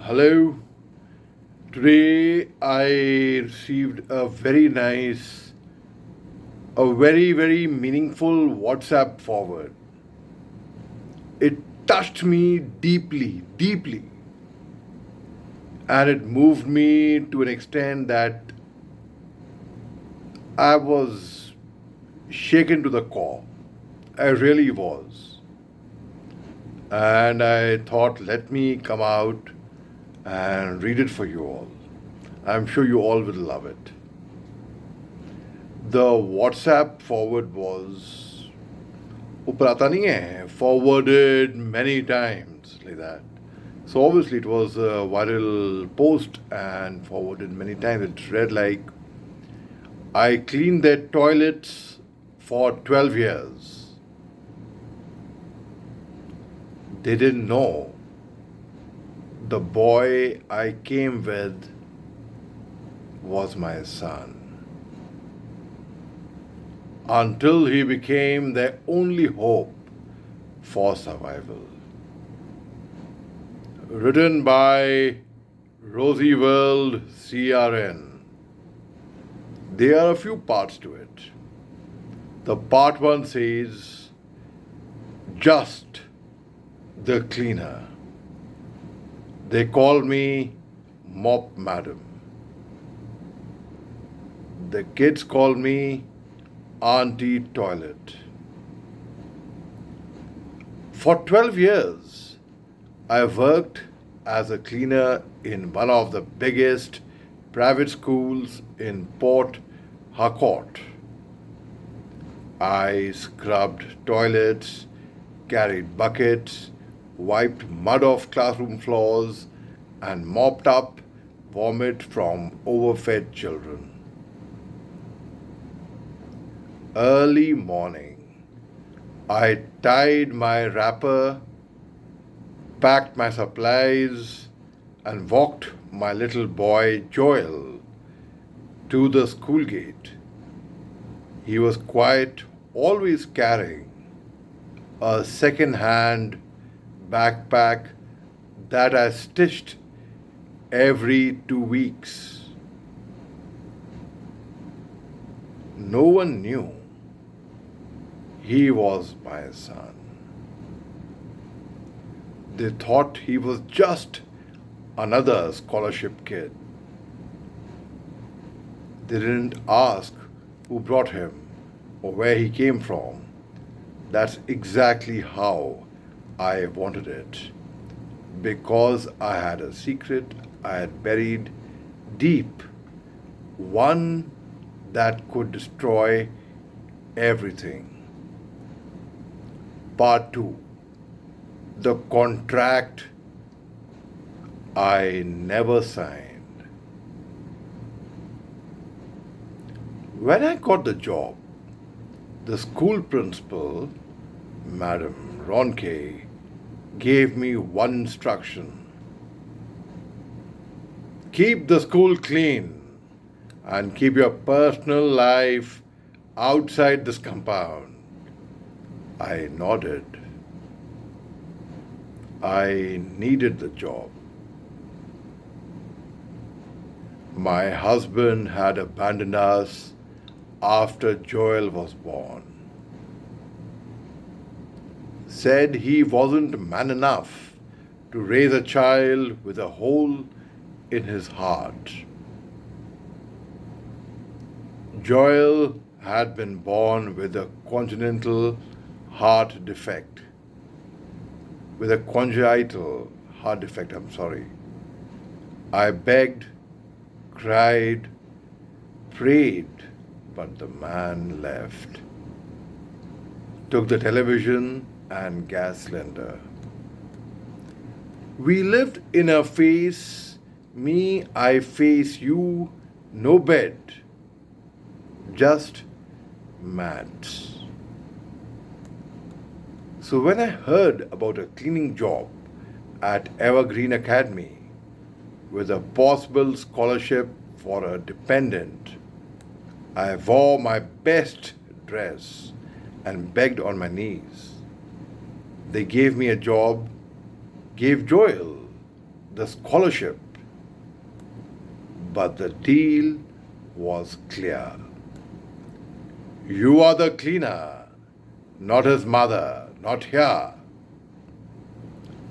Hello. Today I received a very meaningful WhatsApp forward. It touched me deeply, and it moved me to an extent that I was shaken to the core. I really was. And I thought, let me come out and read it for you all. I'm sure you all will love it. The WhatsApp forward was ऊपर आता नहीं है forwarded many times like that. So obviously it was a viral post and forwarded many times. It read like, I cleaned their toilets for 12 years. They didn't know the boy I came with was my son, until he became their only hope for survival. Written by Rosie World CRN. There are a few parts to it. The part 1 says, just the cleaner. They call me Mop Madam. The kids call me Auntie Toilet. For 12 years, I worked as a cleaner in one of the biggest private schools in Port Harcourt. I scrubbed toilets, carried buckets, wiped mud off classroom floors, and mopped up vomit from overfed children. Early morning, I tied my wrapper, packed my supplies, and walked my little boy Joel to the school gate. He was quite always carrying a second-hand backpack that I stitched every 2 weeks. No one knew he was my son. They thought he was just another scholarship kid. They didn't ask who brought him or where he came from. That's exactly how I wanted it. Because I had a secret I had buried deep, one that could destroy everything. Part 2. The contract I never signed. When I got the job, the school principal, Madam Ronke, gave me one instruction. Keep the school clean and keep your personal life outside this compound. I nodded. I needed the job. My husband had abandoned us after Joel was born. Said he wasn't man enough to raise a child with a hole in his heart. Joel had been born with a congenital heart defect. I begged, cried, prayed, but the man left. Took the television and gas cylinder. We lived in a me, I face you, no bed, just mats. So when I heard about a cleaning job at Evergreen Academy with a possible scholarship for a dependent, I wore my best dress and begged on my knees. They gave me a job, gave Joel the scholarship, but the deal was clear. You are the cleaner, not his mother, not here.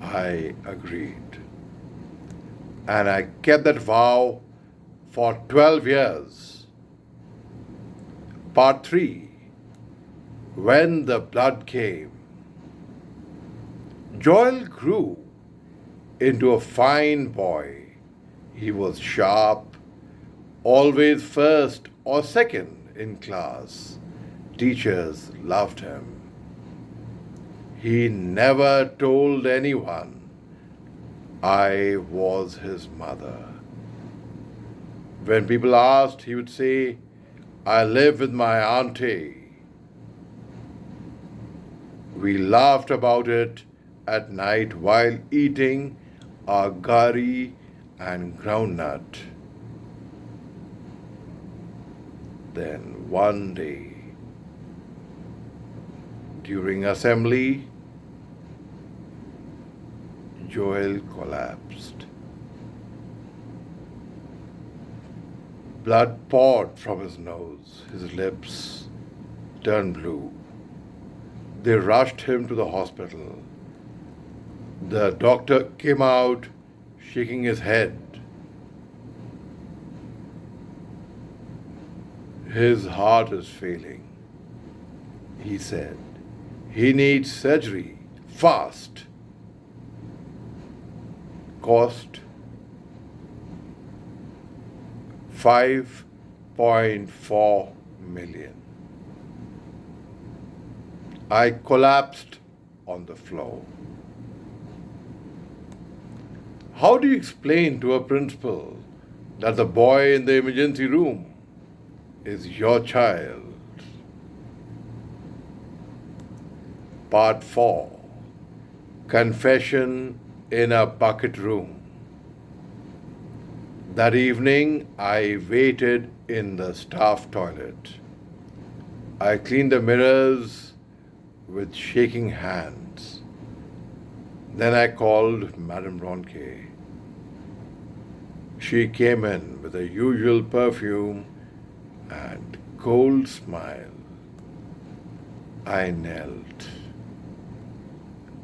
I agreed. And I kept that vow for 12 years. Part 3. When the blood came. Joel grew into a fine boy. He was sharp, always first or second in class. Teachers loved him. He never told anyone I was his mother. When people asked, he would say, I live with my auntie. We laughed about it at night while eating our gari and groundnut. Then one day, during assembly, Joel collapsed. Blood poured from his nose. His lips turned blue. They rushed him to the hospital. The doctor came out shaking his head. His heart is failing, he said. He needs surgery, fast. Cost $5.4 million. I collapsed on the floor. How do you explain to a principal that the boy in the emergency room is your child? Part 4. Confession in a bucket room. That evening, I waited in the staff toilet. I cleaned the mirrors with shaking hands. Then I called Madame Ronke. She came in with the usual perfume and cold smile. I knelt.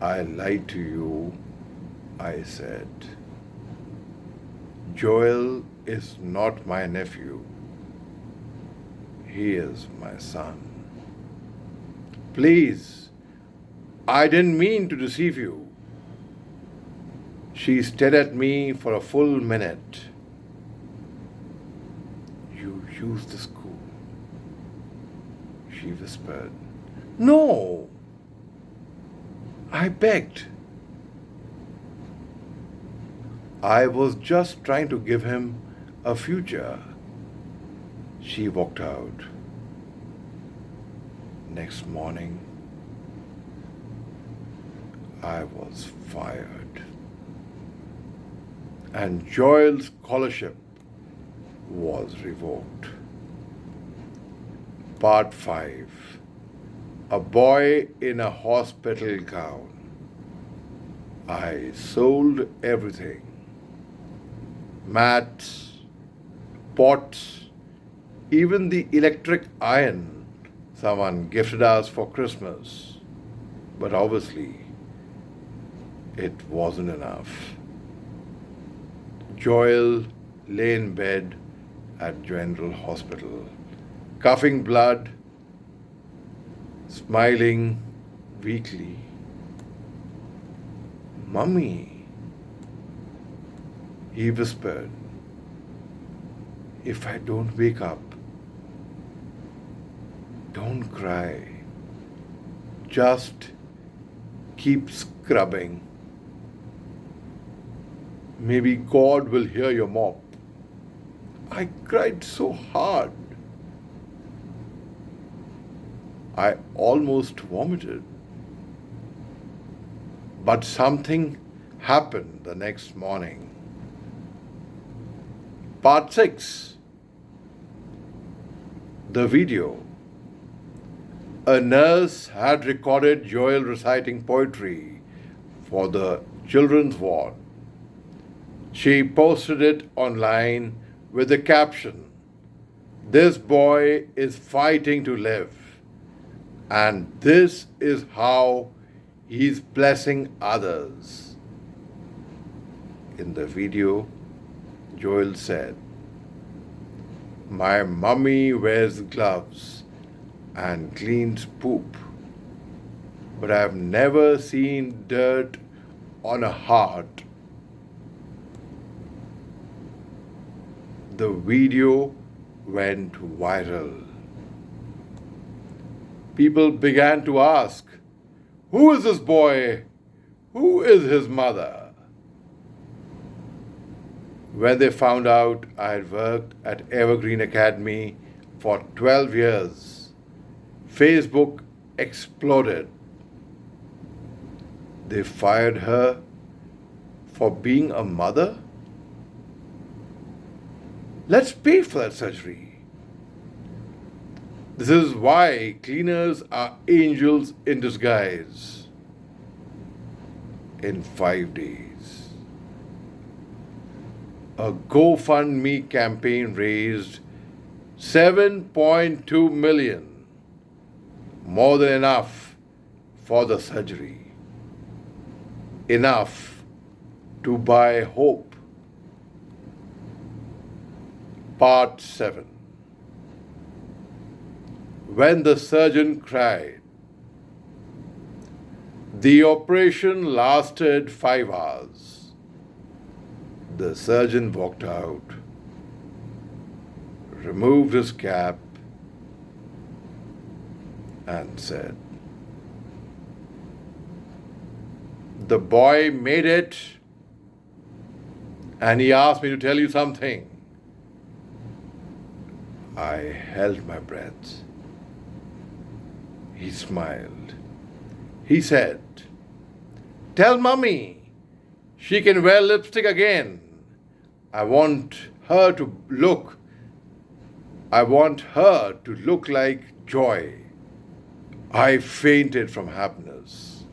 I lied to you, I said. Joel is not my nephew. He is my son. Please, I didn't mean to deceive you. She stared at me for a full minute. You used the school, she whispered. No, I begged. I was just trying to give him a future. She walked out. Next morning, I was fired. And Joel's scholarship was revoked. Part 5. A boy in a hospital gown. I sold everything. Mats, pots, even the electric iron someone gifted us for Christmas. But obviously, it wasn't enough. Joel lay in bed at General Hospital, coughing blood, smiling weakly. Mummy, he whispered, if I don't wake up, don't cry. Just keep scrubbing. Maybe God will hear your mop. I cried so hard. I almost vomited. But something happened the next morning. Part 6. The video. A nurse had recorded Joel reciting poetry for the children's ward. She posted it online with the caption, "This boy is fighting to live, and this is how he's blessing others." In the video, Joel said, "My mummy wears gloves and cleans poop, but I've never seen dirt on a heart." The video went viral. People began to ask, "Who is this boy? Who is his mother?" When they found out I had worked at Evergreen Academy for 12 years, Facebook exploded. They fired her for being a mother? Let's pay for that surgery. This is why cleaners are angels in disguise. In 5 days, a GoFundMe campaign raised 7.2 million, more than enough for the surgery. Enough to buy hope. Part 7. When the surgeon cried. The operation lasted 5 hours. The surgeon walked out, removed his cap, and said, "The boy made it, and he asked me to tell you something." I held my breath. He smiled. He said, "Tell Mummy she can wear lipstick again. I want her to look like Joy." I fainted from happiness.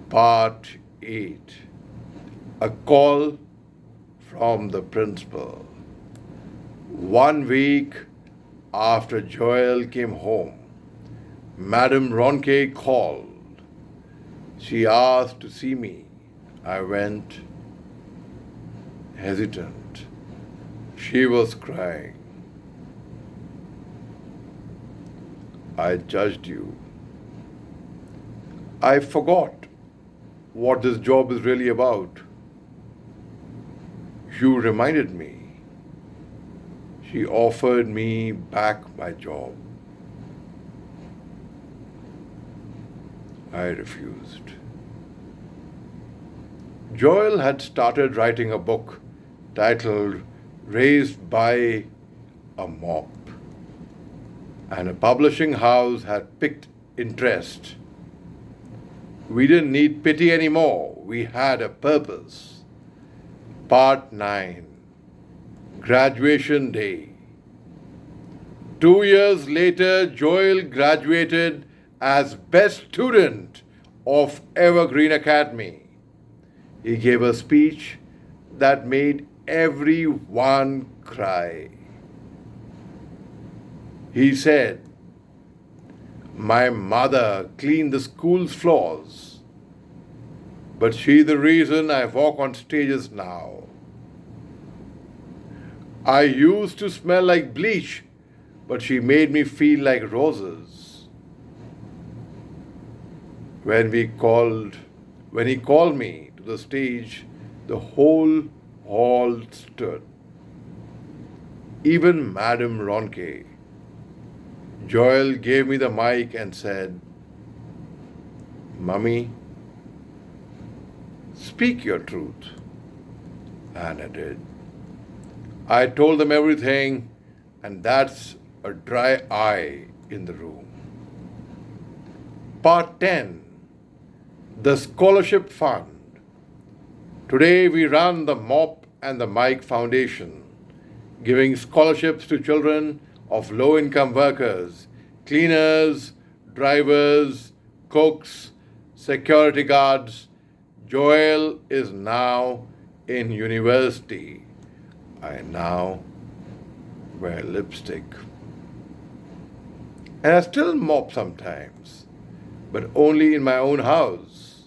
Part 8. A call from the principal. 1 week after Joel came home, Madam Ronke called. She asked to see me. I went, hesitant. She was crying. "I judged you. I forgot what this job is really about. You reminded me." She offered me back my job. I refused. Joel had started writing a book titled "Raised by a Mop," and a publishing house had picked interest. We didn't need pity anymore. We had a purpose. Part 9. Graduation Day. 2 years later, Joel graduated as best student of Evergreen Academy. He gave a speech that made everyone cry. He said, "My mother cleaned the school's floors, but she's the reason I walk on stages now. I used to smell like bleach, but she made me feel like roses." When he called me to the stage, the whole hall stood. Even Madam Ronke. Joel gave me the mic and said, "Mummy, speak your truth." And I did. I told them everything, and that's a dry eye in the room. Part 10. The Scholarship Fund. Today we run the MOP and the Mike Foundation, giving scholarships to children of low-income workers, cleaners, drivers, cooks, security guards, Joel is now in university. I now wear lipstick. And I still mop sometimes, but only in my own house,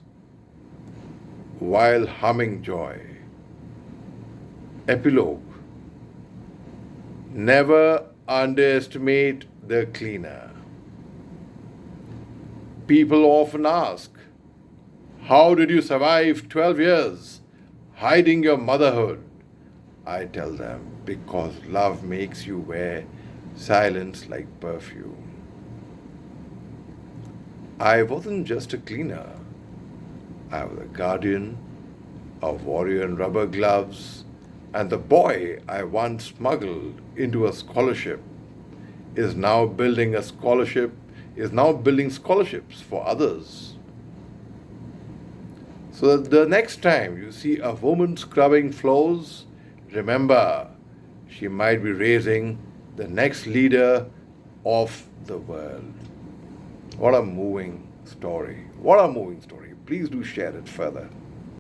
while humming joy. Epilogue. Never underestimate the cleaner. People often ask, how did you survive 12 years hiding your motherhood? I tell them, because love makes you wear silence like perfume. I wasn't just a cleaner. I was a guardian, a warrior in rubber gloves, and the boy I once smuggled into a scholarship is now building scholarships for others. So that the next time you see a woman scrubbing floors, remember she might be raising the next leader of the world. What a moving story. What a moving story. Please do share it further.